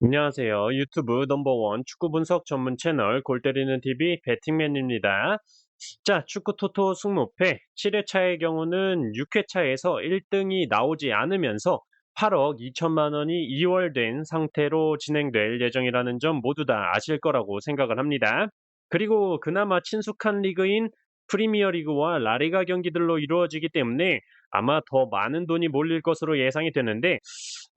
안녕하세요. 유튜브 넘버원 축구 분석 전문 채널 골 때리는 TV 배팅맨입니다. 자, 축구 토토 승무패 7회차의 경우는 6회차에서 1등이 나오지 않으면서 8억 2천만 원이 이월된 상태로 진행될 예정이라는 점 모두 다 아실 거라고 생각을 합니다. 그리고 그나마 친숙한 리그인 프리미어리그와 라리가 경기들로 이루어지기 때문에 아마 더 많은 돈이 몰릴 것으로 예상이 되는데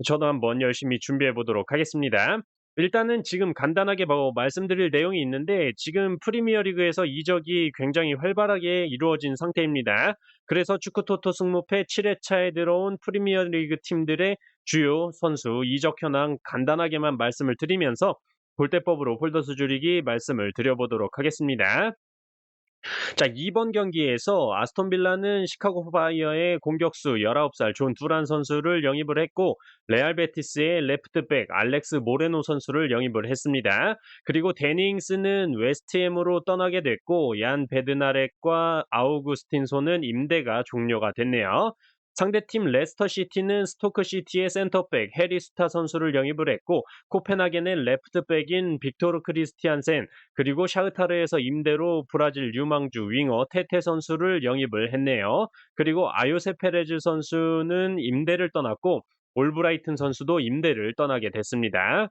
저도 한번 열심히 준비해 보도록 하겠습니다. 일단은 지금 간단하게 뭐 말씀드릴 내용이 있는데 지금 프리미어리그에서 이적이 굉장히 활발하게 이루어진 상태입니다. 그래서 축구 토토 승무패 7회차에 들어온 프리미어리그 팀들의 주요 선수 이적 현황 간단하게만 말씀을 드리면서 골대법으로 홀더수 줄이기 말씀을 드려보도록 하겠습니다. 자, 이번 경기에서 아스톤 빌라는 시카고 파이어의 공격수 19살 존 두란 선수를 영입을 했고 레알 베티스의 레프트백 알렉스 모레노 선수를 영입을 했습니다. 그리고 데닝스는 웨스트햄으로 떠나게 됐고 얀 베드나렉과 아우구스틴소는 임대가 종료가 됐네요. 상대팀 레스터 시티는 스토크 시티의 센터백 해리 스타 선수를 영입을 했고 코펜하겐의 레프트백인 빅토르 크리스티안센 그리고 샤흐타르에서 임대로 브라질 유망주 윙어 테테 선수를 영입을 했네요. 그리고 아요세 페레즈 선수는 임대를 떠났고 올브라이튼 선수도 임대를 떠나게 됐습니다.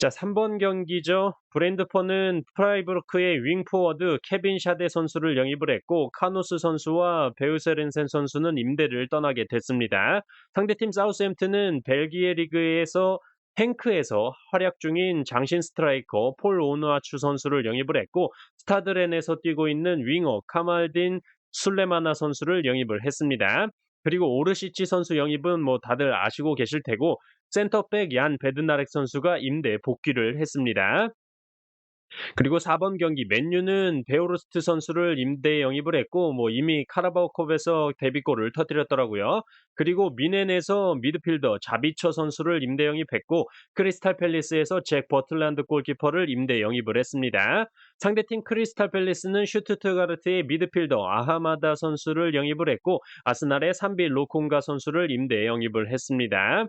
자, 3번 경기죠. 브랜드포는 프라이부르크의 윙포워드 케빈 샤데 선수를 영입을 했고 카노스 선수와 베우세렌센 선수는 임대를 떠나게 됐습니다. 상대팀 사우스햄튼은 벨기에 리그에서 행크에서 활약 중인 장신 스트라이커 폴 오누아추 선수를 영입을 했고 스타드렌에서 뛰고 있는 윙어 카말딘 술레마나 선수를 영입을 했습니다. 그리고 오르시치 선수 영입은 뭐 다들 아시고 계실 테고 센터백 얀 베드나렉 선수가 임대 복귀를 했습니다. 그리고 4번 경기 맨유는 베오르스트 선수를 임대 영입을 했고 뭐 이미 카라바오컵에서 데뷔골을 터뜨렸더라고요. 그리고 미넨에서 미드필더 자비처 선수를 임대 영입했고 크리스탈 팰리스에서 잭 버틀란드 골키퍼를 임대 영입을 했습니다. 상대팀 크리스탈 팰리스는 슈투트가르트의 미드필더 아하마다 선수를 영입을 했고 아스날의 산비 로콩가 선수를 임대 영입을 했습니다.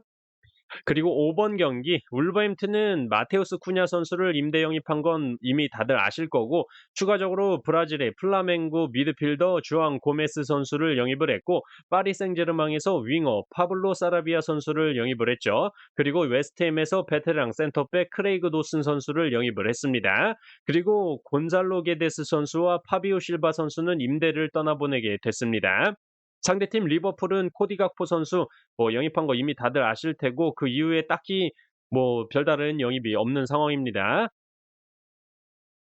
그리고 5번 경기 울버햄튼은 마테우스 쿠냐 선수를 임대 영입한 건 이미 다들 아실 거고 추가적으로 브라질의 플라멩고 미드필더 주앙 고메스 선수를 영입을 했고 파리 생제르맹에서 윙어 파블로 사라비아 선수를 영입을 했죠. 그리고 웨스트햄에서 베테랑 센터백 크레이그 도슨 선수를 영입을 했습니다. 그리고 곤잘로 게데스 선수와 파비오 실바 선수는 임대를 떠나보내게 됐습니다. 상대팀 리버풀은 코디 각포 선수 뭐 영입한 거 이미 다들 아실 테고 그 이후에 딱히 뭐 별다른 영입이 없는 상황입니다.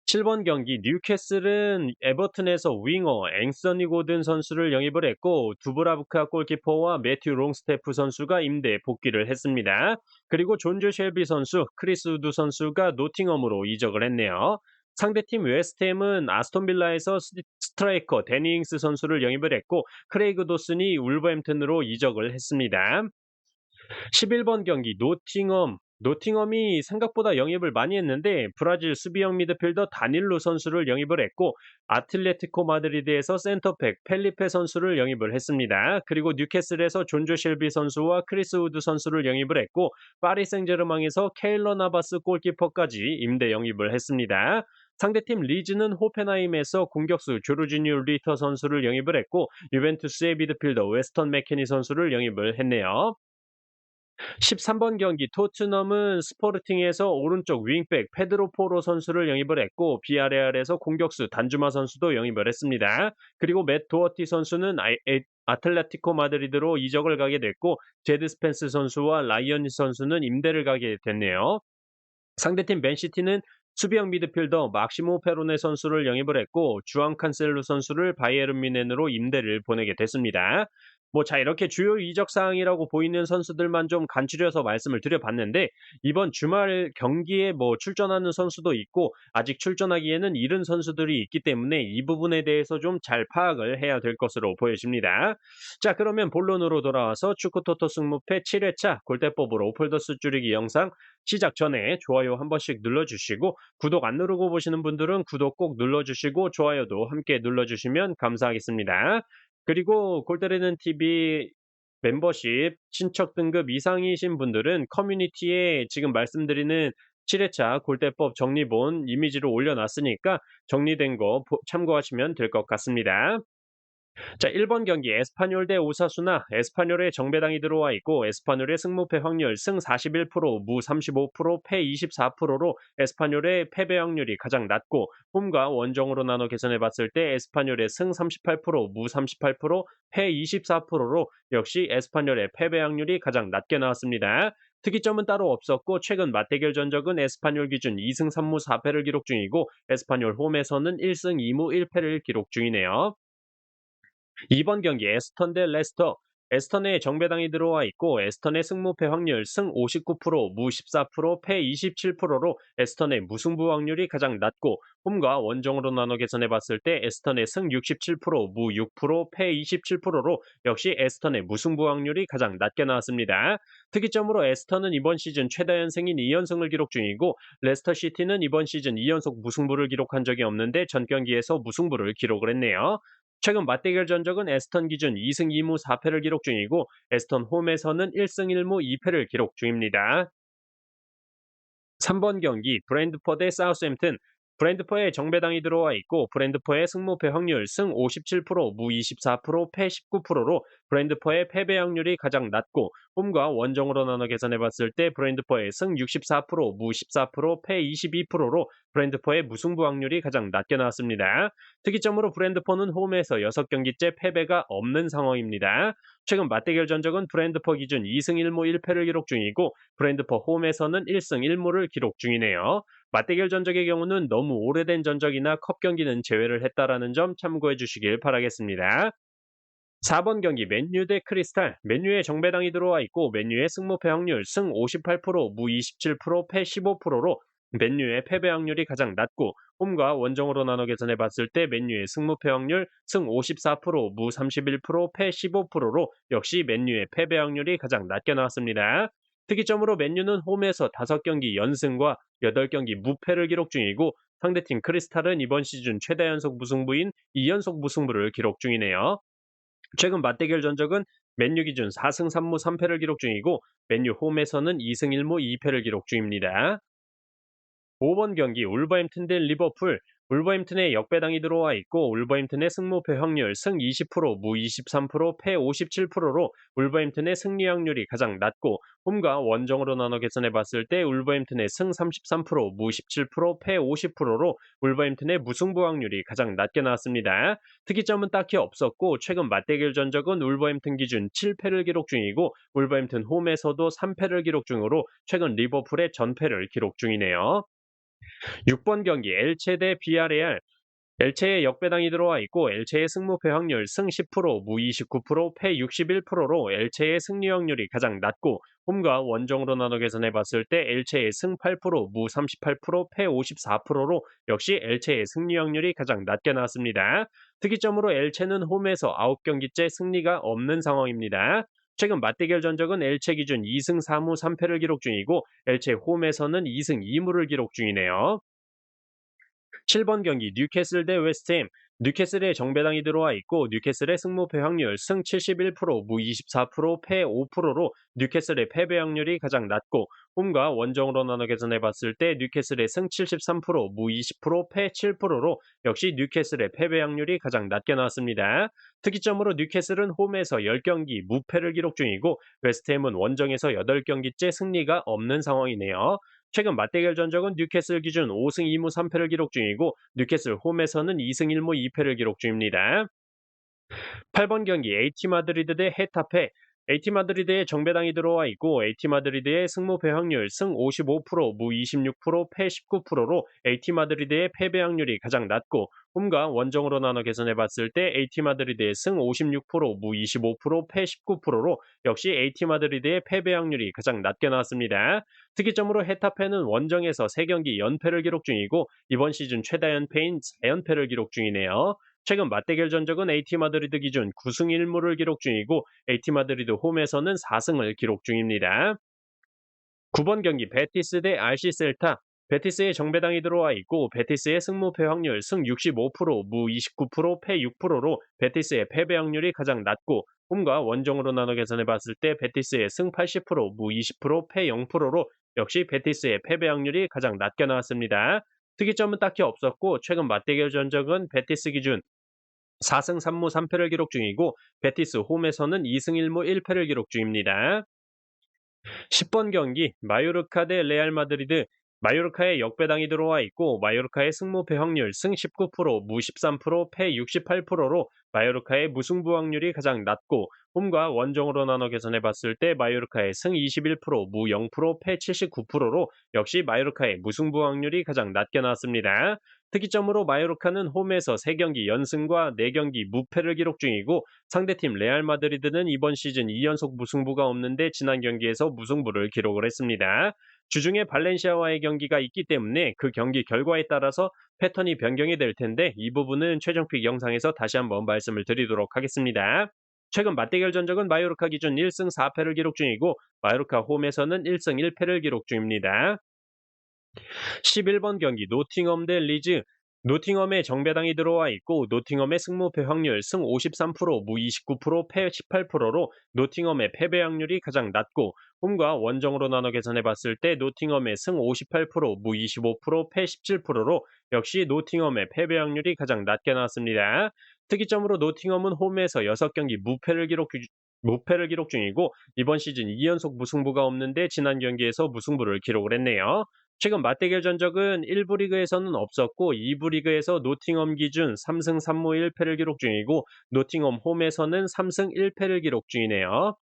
7번 경기 뉴캐슬은 에버튼에서 윙어 앵서니 고든 선수를 영입을 했고 두브라브카 골키퍼와 매튜 롱스테프 선수가 임대 복귀를 했습니다. 그리고 존조 쉘비 선수, 크리스 우드 선수가 노팅엄으로 이적을 했네요. 상대팀 웨스트햄은 아스톤 빌라에서 스트라이커 데니 잉스 선수를 영입을 했고 크레이그 도슨이 울버햄튼으로 이적을 했습니다. 11번 경기 노팅엄이 생각보다 영입을 많이 했는데 브라질 수비형 미드필더 다닐로 선수를 영입을 했고 아틀레티코 마드리드에서 센터백 펠리페 선수를 영입을 했습니다. 그리고 뉴캐슬에서 존조 쉘비 선수와 크리스 우드 선수를 영입을 했고 파리 생제르맹에서 케일러 나바스 골키퍼까지 임대 영입을 했습니다. 상대팀 리즈는 호펜하임에서 공격수 조르지뉴 리터 선수를 영입을 했고 유벤투스의 미드필더 웨스턴 맥케니 선수를 영입을 했네요. 13번 경기 토트넘은 스포르팅에서 오른쪽 윙백 페드로 포로 선수를 영입을 했고 비아레알에서 공격수 단주마 선수도 영입을 했습니다. 그리고 맷 도어티 선수는 아틀레티코 마드리드로 이적을 가게 됐고 제드 스펜스 선수와 라이언 선수는 임대를 가게 됐네요. 상대팀 맨시티는 수비형 미드필더 막시모 페로네 선수를 영입을 했고 주앙 칸셀루 선수를 바이에른 뮌헨으로 임대를 보내게 됐습니다. 뭐 자 이렇게 주요 이적 사항이라고 보이는 선수들만 좀 간추려서 말씀을 드려봤는데 이번 주말 경기에 뭐 출전하는 선수도 있고 아직 출전하기에는 이른 선수들이 있기 때문에 이 부분에 대해서 좀 잘 파악을 해야 될 것으로 보여집니다. 자, 그러면 본론으로 돌아와서 축구 토토 승무패 7회차 골대법으로 폴더스 줄이기 영상 시작 전에 좋아요 한 번씩 눌러주시고 구독 안 누르고 보시는 분들은 구독 꼭 눌러주시고 좋아요도 함께 눌러주시면 감사하겠습니다. 그리고 골 때리는 TV 멤버십, 친척 등급 이상이신 분들은 커뮤니티에 지금 말씀드리는 7회차 골대법 정리본 이미지로 올려놨으니까 정리된 거 참고하시면 될 것 같습니다. 자, 1번 경기 에스파뇰 대 오사수나 에스파뇰의 정배당이 들어와 있고 에스파뇰의 승무패 확률 승 41%, 무 35%, 패 24%로 에스파뇰의 패배 확률이 가장 낮고 홈과 원정으로 나눠 계산해 봤을 때 에스파뇰의 승 38%, 무 38%, 패 24%로 역시 에스파뇰의 패배 확률이 가장 낮게 나왔습니다. 특이점은 따로 없었고 최근 맞대결 전적은 에스파뇰 기준 2승 3무 4패를 기록 중이고 에스파뇰 홈에서는 1승 2무 1패를 기록 중이네요. 2번 경기 에스턴 대 레스터. 에스턴에 정배당이 들어와 있고 에스턴의 승무패 확률 승 59%, 무 14%, 패 27%로 에스턴의 무승부 확률이 가장 낮고 홈과 원정으로 나눠 계산해 봤을 때 에스턴의 승 67%, 무 6%, 패 27%로 역시 에스턴의 무승부 확률이 가장 낮게 나왔습니다. 특이점으로 에스턴은 이번 시즌 최다 연승인 2연승을 기록 중이고 레스터 시티는 이번 시즌 2연속 무승부를 기록한 적이 없는데 전 경기에서 무승부를 기록을 했네요. 최근 맞대결 전적은 에스턴 기준 2승 2무 4패를 기록 중이고 에스턴 홈에서는 1승 1무 2패를 기록 중입니다. 3번 경기 브랜드퍼 대 사우스햄튼. 브랜드퍼에 정배당이 들어와 있고 브랜드퍼의 승무패 확률 승 57%, 무 24%, 패 19%로 브랜드퍼의 패배 확률이 가장 낮고 홈과 원정으로 나눠 계산해 봤을 때 브랜드퍼의 승 64%, 무 14%, 패 22%로 브랜드퍼의 무승부 확률이 가장 낮게 나왔습니다. 특이점으로 브랜드퍼는 홈에서 6경기째 패배가 없는 상황입니다. 최근 맞대결 전적은 브랜드퍼 기준 2승 1무 1패를 기록 중이고 브랜드퍼 홈에서는 1승 1무를 기록 중이네요. 맞대결 전적의 경우는 너무 오래된 전적이나 컵 경기는 제외를 했다라는 점 참고해 주시길 바라겠습니다. 4번 경기 맨유 대 크리스탈. 맨유의 정배당이 들어와 있고 맨유의 승무패 확률 승 58%, 무 27%, 패 15%로 맨유의 패배 확률이 가장 낮고 홈과 원정으로 나눠 계산해 봤을 때 맨유의 승무패 확률 승 54%, 무 31%, 패 15%로 역시 맨유의 패배 확률이 가장 낮게 나왔습니다. 특이점으로 맨유는 홈에서 5경기 연승과 8경기 무패를 기록 중이고 상대팀 크리스탈은 이번 시즌 최다 연속 무승부인 2연속 무승부를 기록 중이네요. 최근 맞대결 전적은 맨유 기준 4승 3무 3패를 기록 중이고 맨유 홈에서는 2승 1무 2패를 기록 중입니다. 5번 경기 울버햄튼 대 리버풀. 울버햄튼에 역배당이 들어와 있고 울버햄튼의 승무패 확률 승 20%, 무 23%, 패 57%로 울버햄튼의 승리 확률이 가장 낮고 홈과 원정으로 나눠 계산해 봤을 때 울버햄튼의 승 33%, 무 17%, 패 50%로 울버햄튼의 무승부 확률이 가장 낮게 나왔습니다. 특이점은 딱히 없었고 최근 맞대결 전적은 울버햄튼 기준 7패를 기록 중이고 울버햄튼 홈에서도 3패를 기록 중으로 최근 리버풀의 전패를 기록 중이네요. 6번 경기 엘체 대 비아레알. 엘체에 역배당이 들어와 있고 엘체의 승무패 확률 승 10%, 무 29%, 패 61%로 엘체의 승리 확률이 가장 낮고 홈과 원정으로 나눠 계산해 봤을 때 엘체의 승 8%, 무 38%, 패 54%로 역시 엘체의 승리 확률이 가장 낮게 나왔습니다. 특이점으로 엘체는 홈에서 9경기째 승리가 없는 상황입니다. 최근 맞대결 전적은 엘체 기준 2승 4무 3패를 기록 중이고 엘체 홈에서는 2승 2무를 기록 중이네요. 7번 경기 뉴캐슬 대 웨스트햄. 뉴캐슬에 정배당이 들어와 있고 뉴캐슬의 승무패 확률 승 71%, 무 24%, 패 5%로 뉴캐슬의 패배 확률이 가장 낮고 홈과 원정으로 나눠 계산해 봤을 때 뉴캐슬의 승 73%, 무 20%, 패 7%로 역시 뉴캐슬의 패배 확률이 가장 낮게 나왔습니다. 특이점으로 뉴캐슬은 홈에서 10경기 무패를 기록 중이고 웨스트햄은 원정에서 8경기째 승리가 없는 상황이네요. 최근 맞대결 전적은 뉴캐슬 기준 5승 2무 3패를 기록 중이고 뉴캐슬 홈에서는 2승 1무 2패를 기록 중입니다. 8번 경기 AT 마드리드 대 헤타페. AT 마드리드의 정배당이 들어와 있고 AT 마드리드의 승무패 확률 승 55%, 무 26%, 패 19%로 AT 마드리드의 패배 확률이 가장 낮고 홈과 원정으로 나눠 계산해 봤을 때 AT 마드리드의 승 56%, 무 25%, 패 19%로 역시 AT 마드리드의 패배 확률이 가장 낮게 나왔습니다. 특이점으로 헤타페는 원정에서 3경기 연패를 기록 중이고 이번 시즌 최다 연패인 4연패를 기록 중이네요. 최근 맞대결 전적은 AT 마드리드 기준 9승 1무를 기록 중이고 AT 마드리드 홈에서는 4승을 기록 중입니다. 9번 경기 베티스 대 RC 셀타. 베티스의 정배당이 들어와 있고 베티스의 승무패 확률 승 65%, 무 29%, 패 6%로 베티스의 패배 확률이 가장 낮고 홈과 원정으로 나눠 계산해 봤을 때 베티스의 승 80%, 무 20%, 패 0%로 역시 베티스의 패배 확률이 가장 낮게 나왔습니다. 특이점은 딱히 없었고 최근 맞대결 전적은 베티스 기준 4승 3무 3패를 기록 중이고 베티스 홈에서는 2승 1무 1패를 기록 중입니다. 10번 경기 마요르카 대 레알 마드리드. 마요르카에 역배당이 들어와 있고 마요르카의 승무패 확률 승 19%, 무 13%, 패 68%로 마요르카의 무승부 확률이 가장 낮고 홈과 원정으로 나눠 계산해 봤을 때 마요르카의 승 21%, 무 0%, 패 79%로 역시 마요르카의 무승부 확률이 가장 낮게 나왔습니다. 특이점으로 마요르카는 홈에서 3경기 연승과 4경기 무패를 기록 중이고 상대팀 레알 마드리드는 이번 시즌 2연속 무승부가 없는데 지난 경기에서 무승부를 기록을 했습니다. 주중에 발렌시아와의 경기가 있기 때문에 그 경기 결과에 따라서 패턴이 변경이 될 텐데 이 부분은 최종픽 영상에서 다시 한번 말씀을 드리도록 하겠습니다. 최근 맞대결 전적은 마요르카 기준 1승 4패를 기록 중이고 마요르카 홈에서는 1승 1패를 기록 중입니다. 11번 경기 노팅엄 대 리즈. 노팅엄에 정배당이 들어와 있고 노팅엄의 승무패 확률 승 53%, 무 29%, 패 18%로 노팅엄의 패배 확률이 가장 낮고 홈과 원정으로 나눠 계산해 봤을 때 노팅엄의 승 58%, 무 25%, 패 17%로 역시 노팅엄의 패배 확률이 가장 낮게 나왔습니다. 특이점으로 노팅엄은 홈에서 6경기 무패를 기록 중이고 이번 시즌 2연속 무승부가 없는데 지난 경기에서 무승부를 기록을 했네요. 최근 맞대결 전적은 1부 리그에서는 없었고 2부 리그에서 노팅엄 기준 3승 3무 1패를 기록 중이고 노팅엄 홈에서는 3승 1패를 기록 중이네요.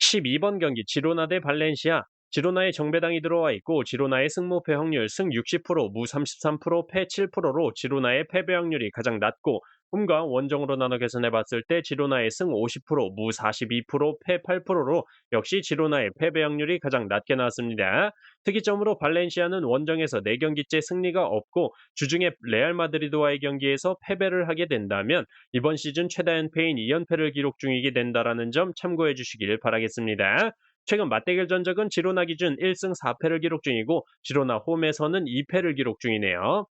12번 경기 지로나 대 발렌시아. 지로나에 정배당이 들어와 있고 지로나의 승무패 확률 승 60%, 무 33%, 패 7%로 지로나의 패배 확률이 가장 낮고 홈과 원정으로 나눠 계산해 봤을 때 지로나의 승 50%, 무 42%, 패 8%로 역시 지로나의 패배 확률이 가장 낮게 나왔습니다. 특이점으로 발렌시아는 원정에서 4경기째 승리가 없고 주중에 레알 마드리드와의 경기에서 패배를 하게 된다면 이번 시즌 최다 연패인 2연패를 기록 중이게 된다라는 점 참고해 주시길 바라겠습니다. 최근 맞대결 전적은 지로나 기준 1승 4패를 기록 중이고 지로나 홈에서는 2패를 기록 중이네요.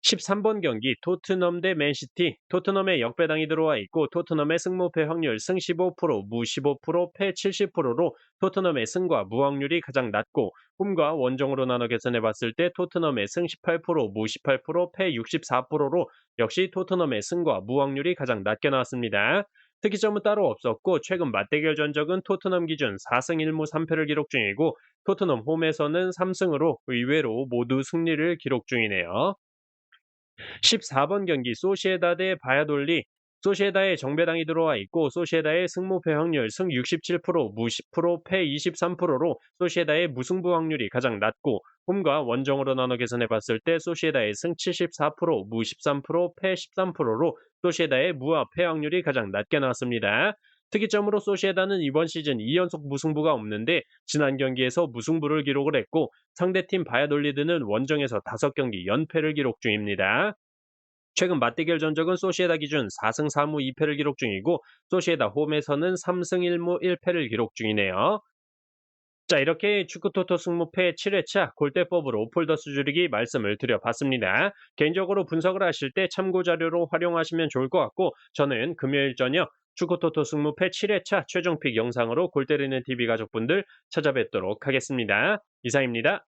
13번 경기 토트넘 대 맨시티. 토트넘에 역배당이 들어와 있고 토트넘의 승무패 확률 승 15%, 무 15%, 패 70%로 토트넘의 승과 무 확률이 가장 낮고 홈과 원정으로 나눠 계산해 봤을 때 토트넘의 승 18%, 무 18%, 패 64%로 역시 토트넘의 승과 무 확률이 가장 낮게 나왔습니다. 특이점은 따로 없었고 최근 맞대결 전적은 토트넘 기준 4승 1무 3패를 기록 중이고 토트넘 홈에서는 3승으로 의외로 모두 승리를 기록 중이네요. 14번 경기 소시에다 대 바야돌리. 소시에다에 정배당이 들어와 있고 소시에다의 승무패 확률 승 67%, 무 10%, 패 23%로 소시에다의 무승부 확률이 가장 낮고 홈과 원정으로 나눠 계산해 봤을 때 소시에다의 승 74%, 무 13%, 패 13%로 소시에다의 무와 패 확률이 가장 낮게 나왔습니다. 특이점으로 소시에다는 이번 시즌 2연속 무승부가 없는데 지난 경기에서 무승부를 기록을 했고 상대팀 바야돌리드는 원정에서 5경기 연패를 기록 중입니다. 최근 맞대결 전적은 소시에다 기준 4승 4무 2패를 기록 중이고 소시에다 홈에서는 3승 1무 1패를 기록 중이네요. 자, 이렇게 축구토토 승무패 7회차 골대법으로 폴더스 줄이기 말씀을 드려봤습니다. 개인적으로 분석을 하실 때 참고 자료로 활용하시면 좋을 것 같고 저는 금요일 저녁 축구토토 승무패 7회차 최종픽 영상으로 골 때리는 TV 가족분들 찾아뵙도록 하겠습니다. 이상입니다.